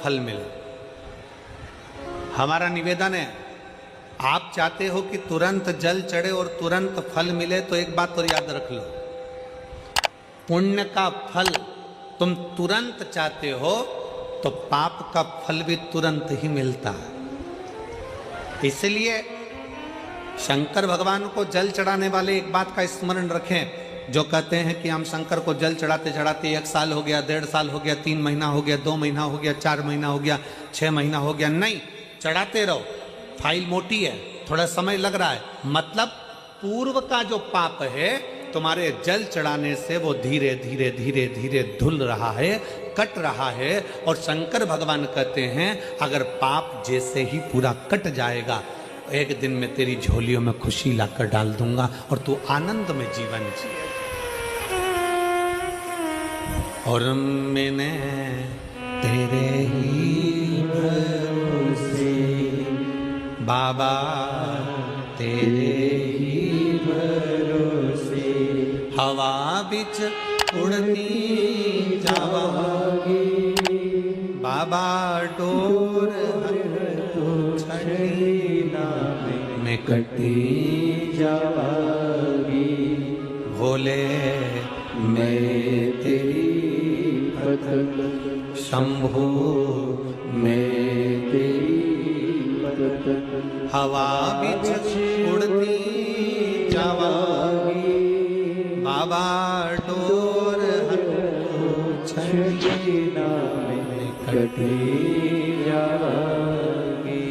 फल मिले। हमारा निवेदन है, आप चाहते हो कि तुरंत जल चढ़े और तुरंत फल मिले, तो एक बात और याद रख लो, पुण्य का फल तुम तुरंत चाहते हो तो पाप का फल भी तुरंत ही मिलता है। इसलिए शंकर भगवान को जल चढ़ाने वाले एक बात का स्मरण रखें, जो कहते हैं कि हम शंकर को जल चढ़ाते चढ़ाते 1 साल हो गया, 1.5 साल हो गया, 3 महीना हो गया, 2 महीना हो गया, 4 महीना हो गया, 6 महीना हो गया। नहीं, चढ़ाते रहो। फाइल मोटी है, थोड़ा समय लग रहा है, मतलब पूर्व का जो पाप है तुम्हारे जल चढ़ाने से वो धीरे धीरे धीरे धीरे धुल रहा है, कट रहा है। और शंकर भगवान कहते हैं अगर पाप जैसे ही पूरा कट जाएगा, एक दिन में तेरी झोलियों में खुशी लाकर डाल दूंगा और तू आनंद में जीवन जिए। और मैंने तेरे ही भरोसे बाबा, तेरे ही भरोसे हवा बिच उड़ती जावागी, बाबा डोर छड़ीना में कटी जावागी, भोले मैं तेरी भक्त, शंभो मैं तेरी भक्त, हवा बिच उड़ती जावागी, बाबा डोर छड़ीना में कटी जावागी।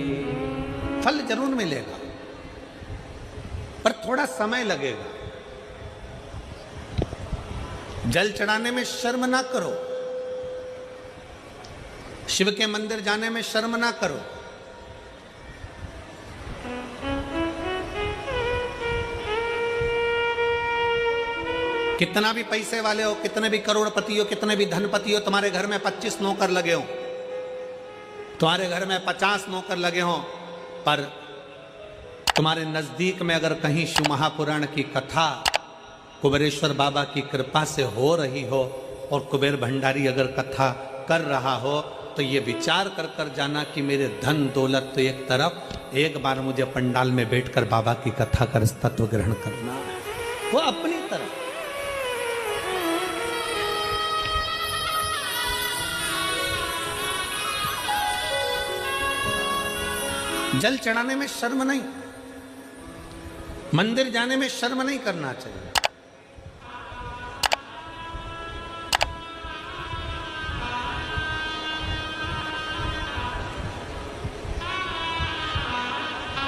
फल जरूर मिलेगा, पर थोड़ा समय लगेगा। जल चढ़ाने में शर्म ना करो, शिव के मंदिर जाने में शर्म ना करो। कितना भी पैसे वाले हो, कितने भी करोड़पति हो, कितने भी धनपति हो, तुम्हारे घर में 25 नौकर लगे हो, तुम्हारे घर में 50 नौकर लगे हो, पर तुम्हारे नजदीक में अगर कहीं शिव महापुराण की कथा कुबेरेश्वर बाबा की कृपा से हो रही हो और कुबेर भंडारी अगर कथा कर रहा हो, तो ये विचार कर कर जाना कि मेरे धन दौलत तो एक तरफ, एक बार मुझे पंडाल में बैठकर बाबा की कथा कर तत्व ग्रहण करना है, वो अपनी तरफ। जल चढ़ाने में शर्म नहीं, मंदिर जाने में शर्म नहीं करना चाहिए।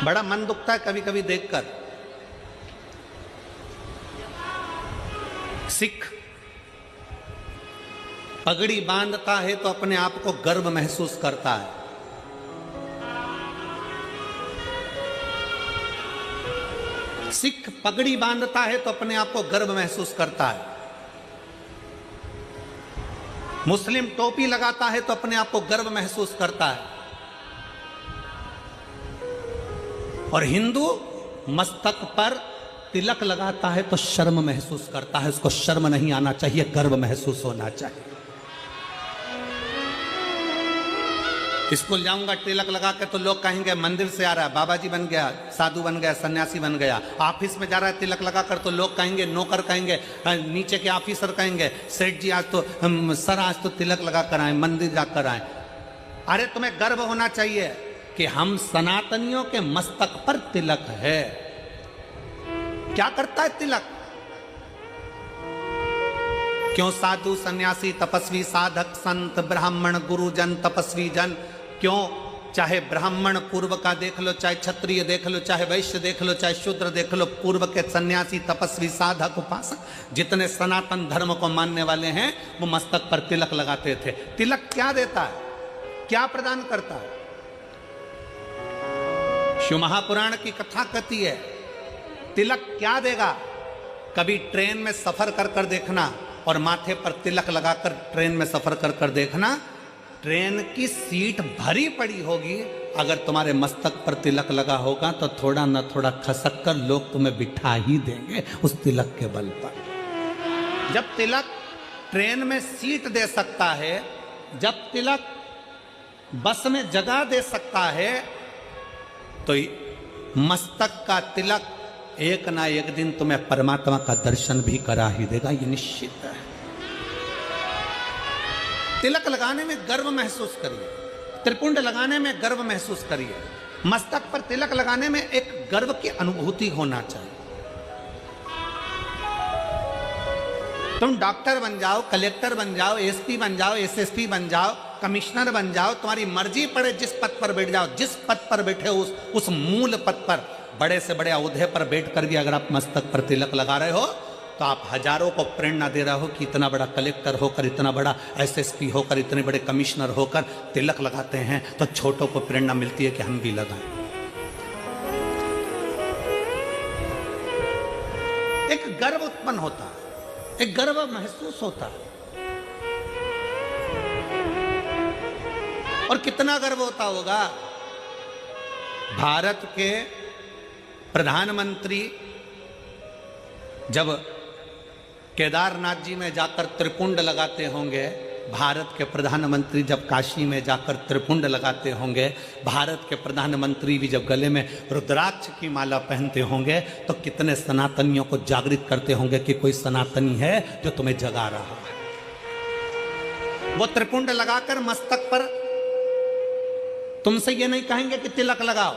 बड़ा मन दुखता है कभी कभी देखकर, सिख पगड़ी बांधता है तो अपने आप को गर्व महसूस करता है, सिख पगड़ी बांधता है तो अपने आप को गर्व महसूस करता है, मुस्लिम टोपी लगाता है तो अपने आप को गर्व महसूस करता है, और हिंदू मस्तक पर तिलक लगाता है तो शर्म महसूस करता है। उसको शर्म नहीं आना चाहिए, गर्व महसूस होना चाहिए। स्कूल जाऊंगा तिलक लगा के तो लोग कहेंगे मंदिर से आ रहा है, बाबा जी बन गया, साधु बन गया, सन्यासी बन गया। ऑफिस में जा रहा है तिलक लगा कर तो लोग कहेंगे, नौकर कहेंगे, नीचे के ऑफिसर कहेंगे, सेठ जी आज तो सर आज तो तिलक लगा कर आए, मंदिर जाकर आए। अरे तुम्हें गर्व होना चाहिए कि हम सनातनियों के मस्तक पर तिलक है। क्या करता है तिलक? क्यों साधु सन्यासी तपस्वी साधक संत ब्राह्मण गुरुजन तपस्वी जन, क्यों चाहे ब्राह्मण पूर्व का देख लो, चाहे क्षत्रिय देख लो, चाहे वैश्य देख लो, चाहे शूद्र देख लो, पूर्व के सन्यासी तपस्वी साधक उपासक जितने सनातन धर्म को मानने वाले हैं वो मस्तक पर तिलक लगाते थे। तिलक क्या देता है, क्या प्रदान करता है? शिव महापुराण की कथा कहती है तिलक क्या देगा। कभी ट्रेन में सफर कर कर देखना और माथे पर तिलक लगाकर ट्रेन में सफर कर कर देखना, ट्रेन की सीट भरी पड़ी होगी, अगर तुम्हारे मस्तक पर तिलक लगा होगा तो थोड़ा न थोड़ा खसक कर लोग तुम्हें बिठा ही देंगे उस तिलक के बल पर। जब तिलक ट्रेन में सीट दे सकता है, जब तिलक बस में जगा दे सकता है तो मस्तक का तिलक एक ना एक दिन तुम्हें परमात्मा का दर्शन भी करा ही देगा, ये निश्चित है। तिलक लगाने में गर्व महसूस करिए, त्रिपुंड लगाने में गर्व महसूस करिए, मस्तक पर तिलक लगाने में एक गर्व की अनुभूति होना चाहिए। तुम डॉक्टर बन जाओ, कलेक्टर बन जाओ, एसपी बन जाओ, एसएसपी बन जाओ, कमिश्नर बन जाओ, तुम्हारी मर्जी पड़े जिस पद पर बैठ जाओ, जिस पद पर बैठे हो उस मूल पद पर, बड़े से बड़े औहदे पर बैठकर भी अगर आप मस्तक पर तिलक लगा रहे हो तो आप हजारों को प्रेरणा दे रहे हो कि इतना बड़ा कलेक्टर होकर, इतना बड़ा एसएसपी होकर, इतने बड़े कमिश्नर होकर तिलक लगाते हैं तो छोटों को प्रेरणा मिलती है कि हम भी लगाएं। एक गर्व उत्पन्न होता है, एक गर्व महसूस होता है। और कितना गर्व होता होगा, भारत के प्रधानमंत्री जब केदारनाथ जी में जाकर त्रिपुंड लगाते होंगे, भारत के प्रधानमंत्री जब काशी में जाकर त्रिपुंड लगाते होंगे, भारत के प्रधानमंत्री भी जब गले में रुद्राक्ष की माला पहनते होंगे तो कितने सनातनियों को जागृत करते होंगे कि कोई सनातनी है जो तुम्हें जगा रहा है। वो त्रिपुंड लगाकर मस्तक पर तुमसे ये नहीं कहेंगे कि तिलक लगाओ,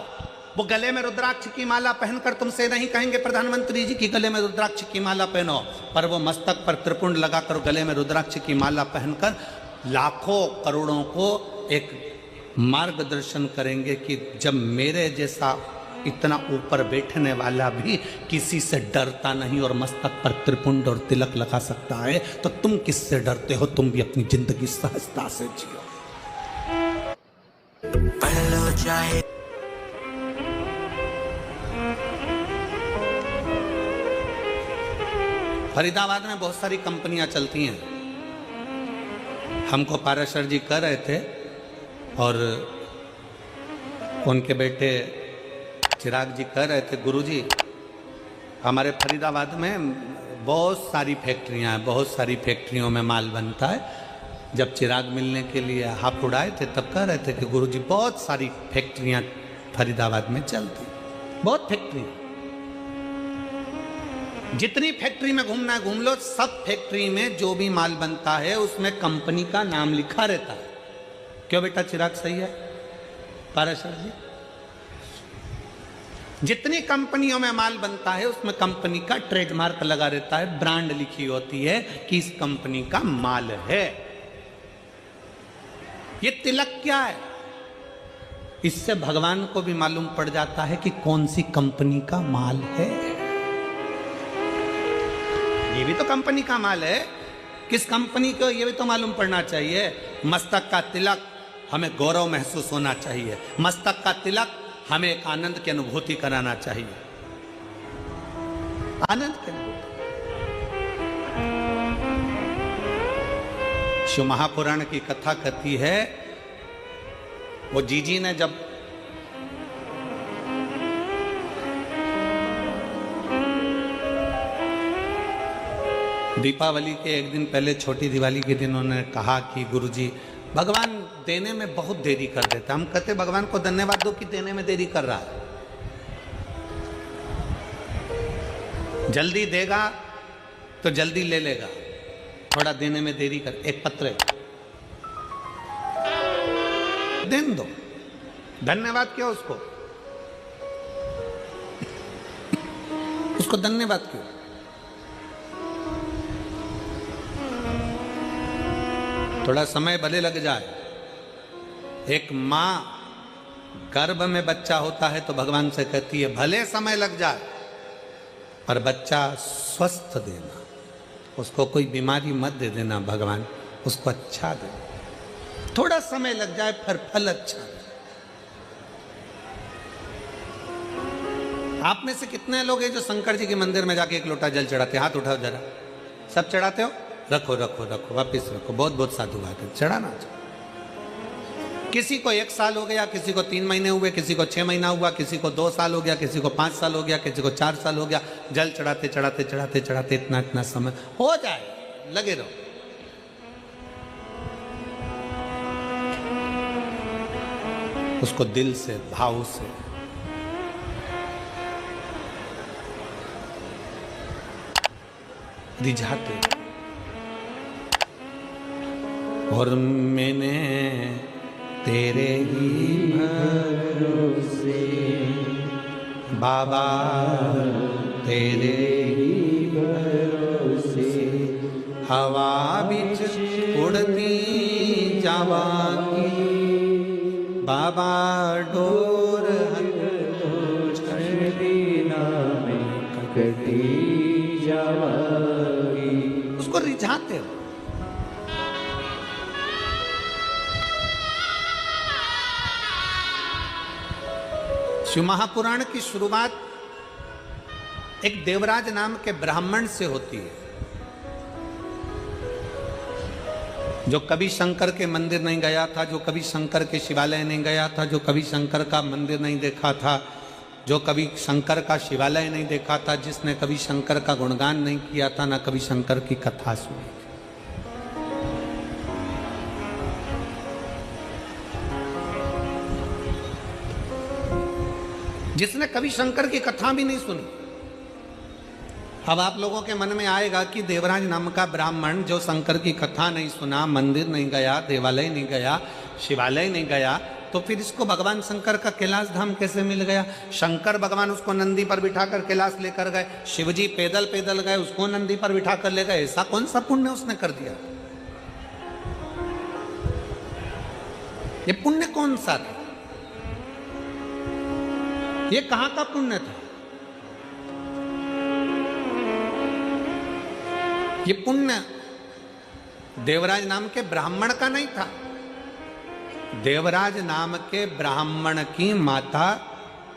वो गले में रुद्राक्ष की माला पहनकर तुमसे नहीं कहेंगे प्रधानमंत्री जी की गले में रुद्राक्ष की माला पहनो, पर वो मस्तक पर त्रिपुंड लगाकर गले में रुद्राक्ष की माला पहनकर लाखों करोड़ों को एक मार्गदर्शन करेंगे कि जब मेरे जैसा इतना ऊपर बैठने वाला भी किसी से डरता नहीं और मस्तक पर त्रिपुंड और तिलक लगा सकता है तो तुम किससे डरते हो? तुम भी अपनी जिंदगी सहजता से जियो। फरीदाबाद में बहुत सारी कंपनियां चलती हैं। हमको पाराशर जी कह रहे थे और उनके बेटे चिराग जी कह रहे थे, गुरुजी हमारे फरीदाबाद में बहुत सारी फैक्ट्रियां हैं, बहुत सारी फैक्ट्रियों में माल बनता है। जब चिराग मिलने के लिए हाथ उड़ाए थे तब कह रहे थे कि गुरुजी बहुत सारी फैक्ट्रियां फरीदाबाद में चलती, बहुत फैक्ट्री, जितनी फैक्ट्री में घूमना है घूम लो, सब फैक्ट्री में जो भी माल बनता है उसमें कंपनी का नाम लिखा रहता है। क्यों बेटा चिराग, सही है पाराशर जी? जितनी कंपनियों में माल बनता है उसमें कंपनी का ट्रेडमार्क लगा रहता है, ब्रांड लिखी होती है कि इस कंपनी का माल है। ये तिलक क्या है? इससे भगवान को भी मालूम पड़ जाता है कि कौन सी कंपनी का माल है। ये भी तो कंपनी का माल है, किस कंपनी को ये भी तो मालूम पड़ना चाहिए। मस्तक का तिलक हमें गौरव महसूस होना चाहिए, मस्तक का तिलक हमें एक आनंद की अनुभूति कराना चाहिए, आनंद की अनुभूति। शिव महापुराण की कथा कहती है, वो जीजी ने जब दीपावली के एक दिन पहले, छोटी दिवाली के दिन उन्होंने कहा कि गुरुजी भगवान देने में बहुत देरी कर देता। हम कहते भगवान को धन्यवाद दो कि देने में देरी कर रहा है, जल्दी देगा तो जल्दी ले लेगा, थोड़ा देने में देरी कर। एक पत्र देन दो, धन्यवाद क्यों उसको, उसको धन्यवाद क्यों? थोड़ा समय भले लग जाए। एक माँ गर्भ में बच्चा होता है तो भगवान से कहती है भले समय लग जाए पर बच्चा स्वस्थ देना, उसको कोई बीमारी मत दे देना भगवान, उसको अच्छा दे। थोड़ा समय लग जाए फिर फल अच्छा दे। आप में से कितने लोग हैं जो शंकर जी के मंदिर में जाके एक लोटा जल चढ़ाते? हाथ उठाओ जरा। सब चढ़ाते हो? रखो रखो रखो, वापिस रखो। बहुत बहुत साधु बात है, चढ़ाना चाहिए। किसी को 1 साल हो गया, किसी को 3 महीने हुए, किसी को 6 महीना हुआ, किसी को 2 साल हो गया, किसी को 5 साल हो गया, किसी को 4 साल हो गया। जल चढ़ाते चढ़ाते चढ़ाते चढ़ाते इतना इतना समय हो जाए, लगे रहो। उसको दिल से, भाव से। रिझाते। और मैंने तेरे ही भरोसे बाबा, तेरे ही भरोसे हवा बिच उड़ती जावांगी बाबा, डोर कटी जावांगी। उसको रिझाते हो। शिव महापुराण की शुरुआत एक देवराज नाम के ब्राह्मण से होती है, जो कभी शंकर के मंदिर नहीं गया था, जो कभी शंकर के शिवालय नहीं गया था, जो कभी शंकर का मंदिर नहीं देखा था, जो कभी शंकर का शिवालय नहीं देखा था, जिसने कभी शंकर का गुणगान नहीं किया था, ना कभी शंकर की कथा सुनी। जिसने कभी शंकर की कथा भी नहीं सुनी। अब आप लोगों के मन में आएगा कि देवराज नाम का ब्राह्मण जो शंकर की कथा नहीं सुना, मंदिर नहीं गया, देवालय नहीं गया, शिवालय नहीं गया, तो फिर इसको भगवान शंकर का कैलाश धाम कैसे मिल गया? शंकर भगवान उसको नंदी पर बिठाकर कैलाश लेकर गए, शिवजी पैदल पैदल गए, उसको नंदी पर बिठाकर ले गए। ऐसा कौन सा पुण्य उसने कर दिया? ये पुण्य कौन सा था? ये कहां का पुण्य था? ये पुण्य देवराज नाम के ब्राह्मण का नहीं था। देवराज नाम के ब्राह्मण की माता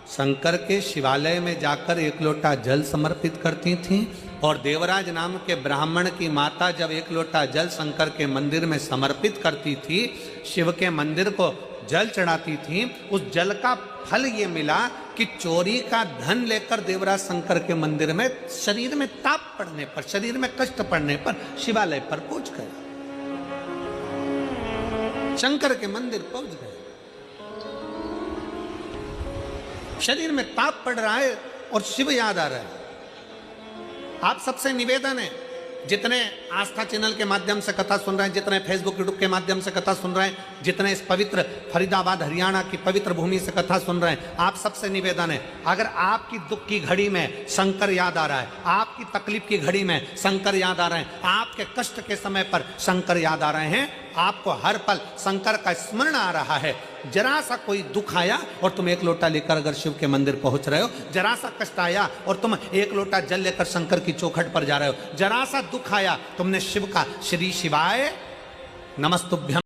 शंकर के शिवालय में जाकर एक लोटा जल समर्पित करती थी, और देवराज नाम के ब्राह्मण की माता जब एक लोटा जल शंकर के मंदिर में समर्पित करती थी, शिव के मंदिर को जल चढ़ाती थी, उस जल का फल ये मिला कि चोरी का धन लेकर देवराज शंकर के मंदिर में शरीर में ताप पड़ने पर, शरीर में कष्ट पड़ने पर शिवालय पर पहुंच गए, शंकर के मंदिर पहुंच गए। शरीर में ताप पड़ रहा है और शिव याद आ रहा है। आप सबसे निवेदन है, जितने आस्था चैनल के माध्यम से कथा सुन रहे हैं, जितने फेसबुक यूट्यूब के माध्यम से कथा सुन रहे हैं, जितने इस पवित्र फरीदाबाद हरियाणा की पवित्र भूमि से कथा सुन रहे हैं, आप सबसे निवेदन है, अगर आपकी दुख की घड़ी में शंकर याद आ रहा है, आपकी तकलीफ की घड़ी में शंकर याद आ रहे हैं, आपके कष्ट के समय पर शंकर याद आ रहे हैं, आपको हर पल शंकर का स्मरण आ रहा है, जरा सा कोई दुख आया और तुम एक लोटा लेकर अगर शिव के मंदिर पहुंच रहे हो, जरा सा कष्ट आया और तुम एक लोटा जल लेकर शंकर की चौखट पर जा रहे हो, जरा सा दुख आया, तुमने शिव का श्री शिवाय नमस्तुभ्यम